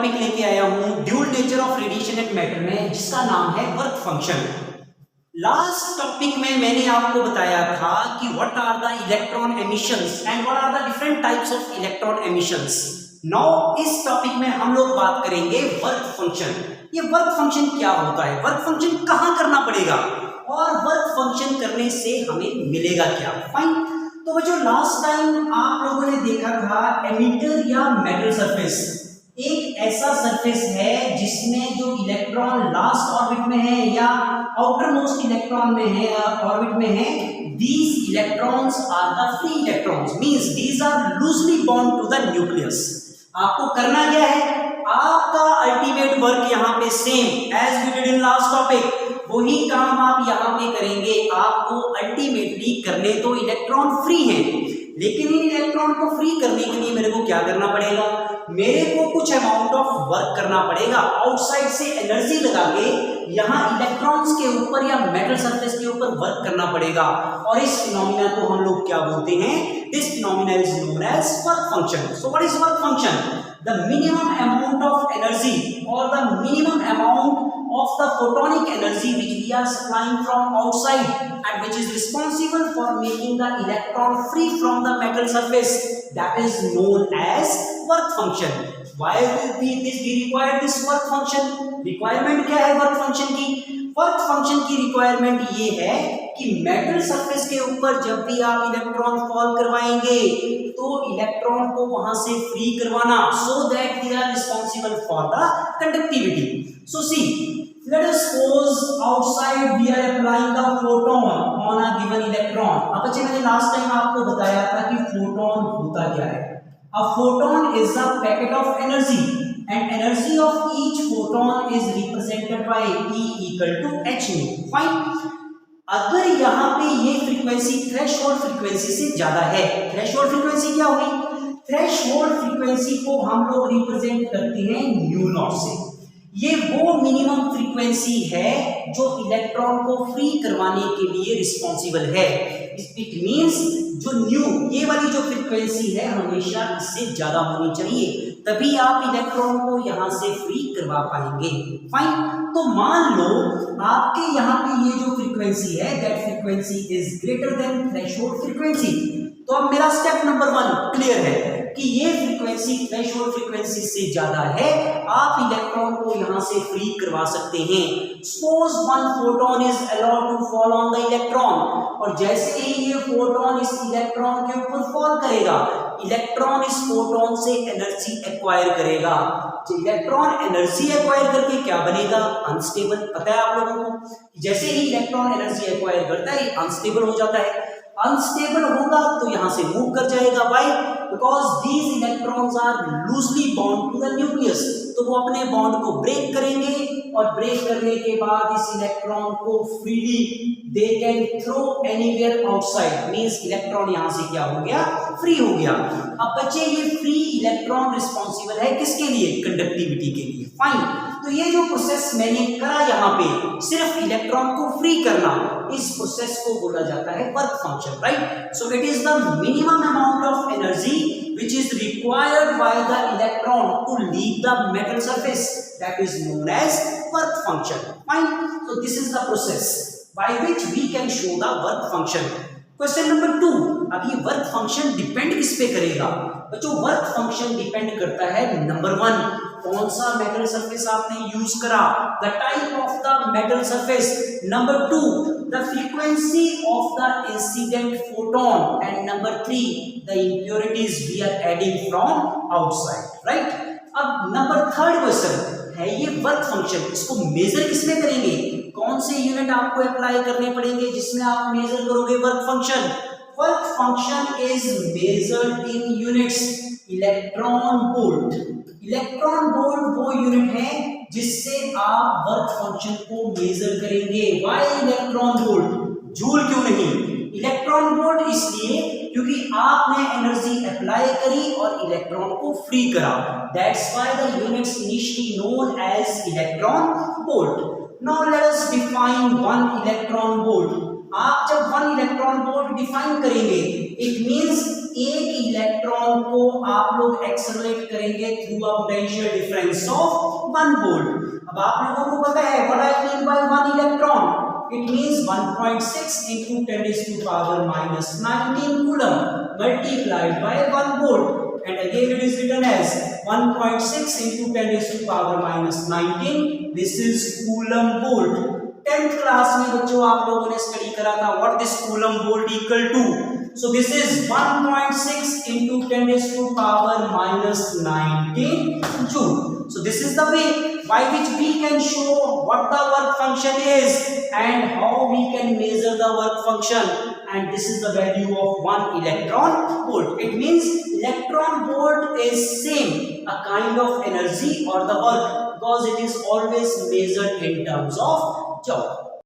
Topic लेके आया हूं dual nature of radiation and matter में, जिसका नाम है वर्क फंक्शन। लास्ट टॉपिक में मैंने आपको बताया था कि what are the electron emissions and what are the different types of electron emissions. Now इस टॉपिक में हम लोग बात करेंगे वर्क फंक्शन। ये वर्क फंक्शन क्या होता है, वर्क फंक्शन कहाँ करना पड़ेगा और वर्क फंक्शन करने से हमें मिलेगा क्या। फाइन, तो बच्चों लास्ट टाइम आप लोगों ने देखा था एमिटर या मेटल सरफेस एक ऐसा सरफेस है जिसमें जो इलेक्ट्रॉन लास्ट ऑर्बिट में है या आउटर मोस्ट इलेक्ट्रॉन में है ऑर्बिट में है, these electrons are the free electrons, means these are loosely bound to the nucleus। आपको करना क्या है, आपका अल्टीमेट वर्क यहाँ पे same as we did in last topic, वही काम आप यहाँ पे करेंगे। आपको अल्टीमेटली करने तो इलेक्ट्रॉन फ्री हैं, लेकिन इन इलेक्ट्रॉन को फ्री करने के लिए मेरे को क्या करना पड़ेगा, मेरे को कुछ अमाउंट ऑफ वर्क करना पड़ेगा। आउटसाइड से एनर्जी लगा के यहाँ इलेक्ट्रॉन्स के ऊपर या मेटल सरफेस के ऊपर वर्क करना पड़ेगा, और इस फिनोमिना को हम लोग क्या बोलते हैं, this phenomena is known as work function. So what is work function? The minimum amount of energy और the minimum amount of the photonic energy which we are supplying from outside and which is responsible for making the electron free from the metal surface, that is known as work function। Why will we require this work function? Requirement क्या है work function की? Work function की requirement ये है कि metal surface के ऊपर जब भी आप इलेक्ट्रॉन फॉल करवाएंगे तो इलेक्ट्रॉन को वहां से फ्री करवाना, so that they are responsible for the conductivity। So see, let us suppose outside we are applying the photon on a given electron। अब बच्चे मैंने लास्ट टाइम आपको बताया था कि फोटोन होता क्या है। A photon is a packet of energy and energy of each photon is represented by E equal to h nu। Fine, अगर यहाँ पे ये फ्रीक्वेंसी थ्रेशोल्ड फ्रीक्वेंसी से ज्यादा है, थ्रेशोल्ड फ्रीक्वेंसी क्या हुई, थ्रेशोल्ड फ्रीक्वेंसी को हम लोग रिप्रेजेंट करते हैं न्यू नॉट से। ये वो मिनिमम फ्रीक्वेंसी है जो इलेक्ट्रॉन को फ्री करवाने के लिए रिस्पॉन्सिबल है। इट मींस जो न्यू ये वाली जो फ्रीक्वेंसी है हमेशा इससे ज्यादा होनी चाहिए, तभी आप इलेक्ट्रॉन को यहां से फ्री करवा पाएंगे। फाइन, तो मान लो आपके यहाँ पे ये जो फ्रीक्वेंसी है that frequency is greater than threshold frequency. तो अब मेरा स्टेप नंबर 1 क्लियर है कि ये फ्रीक्वेंसी थ्रेशोल्ड फ्रीक्वेंसी से ज्यादा है, आप इलेक्ट्रॉन को यहां से फ्री करवा सकते हैं। Suppose one photon is allowed to fall on the electron, और जैसे ही ये फोटोन इस इलेक्ट्रॉन के ऊपर फॉल करेगा, इलेक्ट्रॉन इस फोटोन से एनर्जी एक्वायर करेगा। इलेक्ट्रॉन एनर्जी एक्वायर करके क्या बनेगा, अनस्टेबल। पता है आप लोगों को, जैसे ही इलेक्ट्रॉन एनर्जी एक्वायर करता है अनस्टेबल हो जाता है। अनस्टेबल होगा तो यहां से मूव कर जाएगा। Why? Because these electrons are loosely bound to the nucleus. तो वो अपने बॉन्ड को ब्रेक करेंगे, और ब्रेक करने के बाद इस इलेक्ट्रॉन को freely they can throw anywhere outside, means electron यहां से क्या हो गया, फ्री हो गया। अब बच्चे ये फ्री इलेक्ट्रॉन रिस्पॉन्सिबल है किसके लिए, कंडक्टिविटी के लिए। फाइन, तो ये जो प्रोसेस मैंने करा यहाँ पे सिर्फ इलेक्ट्रॉन को फ्री करना, इस प्रोसेस को बोला जाता है work function. Right, so it is the minimum amount of energy which is required by the electron to leave the metal surface, that is known as work function। Fine, so this is the process by which we can show the work function। Question number 2, अब ये work function depend किस पे करेगा बच्चों? Work function depend करता है number 1, कौन सा मेटल सरफेस आपने यूज करा, the type of the metal surface. Number 2, the frequency of the incident photon, and number 3, the impurities we are adding from outside. Right, अब नंबर 3 क्वेश्चन है ये work function, इसको major किसमें करेंगे, कौन से यूनिट आपको अप्लाई करने पड़ेंगे जिसमें आप मेजर करोगे work function? Work function is measured in units electron volt. Electron volt वो यूनिट है जिससे आप वर्क फंक्शन को मेजर करेंगे। व्हाई इलेक्ट्रॉन वोल्ट, जूल क्यों नहीं? इलेक्ट्रॉन वोल्ट इसलिए क्योंकि आपने एनर्जी अप्लाई करी और इलेक्ट्रॉन को फ्री करा, that's why the units initially known as electron volt. Now let us define one electron volt. आप जब वन इलेक्ट्रॉन वोल्ट डिफाइन करेंगे, इट मींस एक इलेक्ट्रॉन को आप लोग एक्सेलरेट करेंगे through a potential difference of 1 volt. अब आप लोगों को पता है what I mean by one electron, it means 1.6 into 10 raised to power minus 19 coulomb multiplied by 1 volt, and again it is written as 1.6 into 10 raised to power minus 19, this is coulomb volt। 10th class में बच्चों आप लोगों ने study करा था what this coulomb volt equal to, so this is 1.6 into 10 raised to power minus 19 joule। So this is the way by which we can show what the work function is and how we can measure the work function, and this is the value of 1 electron volt। It means electron volt is same a kind of energy or the work, because it is always measured in terms of joule।